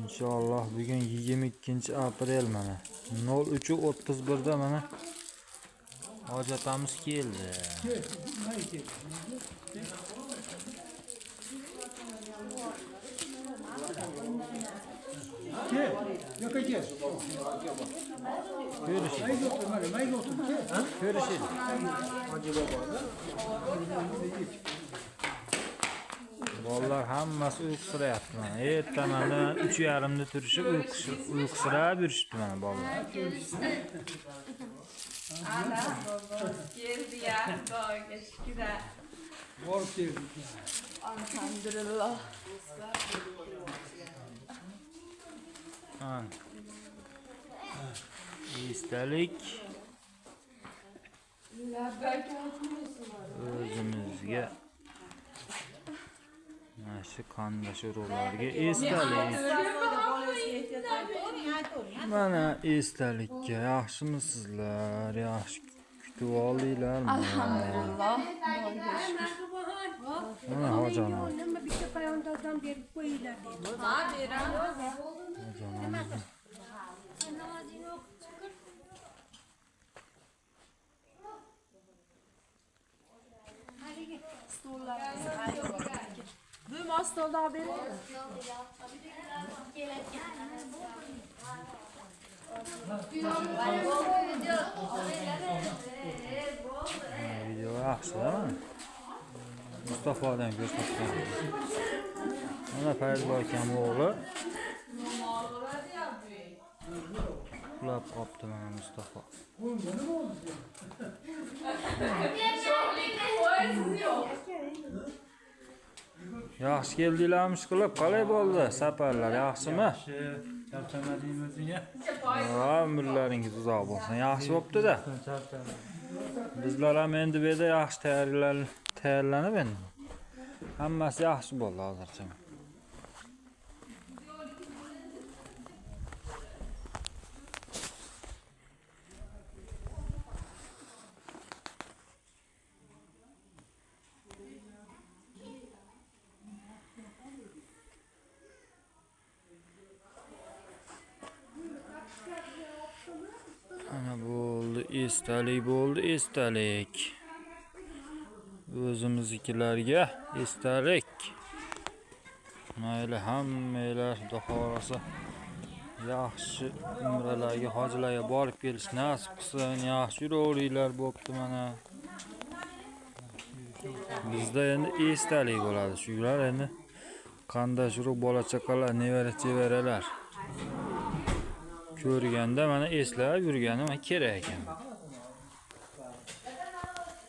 İnşallah bugün 22 aprel mana 03:31 da mana hojatamiz keldi. Görüşelim. Vallahi hammasi uyqusirayapti mana. Ertamandan 3:30 da turishib uyqusirab yurishibdi mana bolalar. Allah baba geldi ya. Doğru şükür. Bol keldi. Elhamdülillah. Esdalik o'zimizga mana shu qandosh urug'larga esdalik. Mana esdalikka yaxshimisizlar? Yaxshi kutib oldinglarmi? Elhamdülillah. Mana hojanom. Nima bitta payondozdan berib qo'yinglar dedi. Ha beramiz. Hojanom. Duyma stolda haberi. Video yaxshi-da. Mustafodan ko'rsatgan. Mana Fayzul akam o'g'li. Uxlab qopti mana Mustafa. Yaxshi keldinglarmi qilib? Qalay bo'ldi? Safarlar yaxshimi? Charchamadingmi o'zingga? Ha, umrlaringiz uzoq bo'lsin. Yaxshi bo'pti-da. Bizlar ham endi bu yerda yaxshi tayyorlanib endi. Hammasi yaxshi bo'ldi hozircha. Ana bo'ldi, esdalik. O'zimiznikilarga esdalik. Mayli hammanglar xudo xolasa yaxshi umralarga, hojlarga borib kelish nasib qilsin. Yaxshi yuravringlar bo'pti mana. Bizda endi esdalik bo'ladi. Shular endi qanday shuruq bola chaqalar, nevara-chevaralar ko'rganda mana eslab yurganim kerak ekan.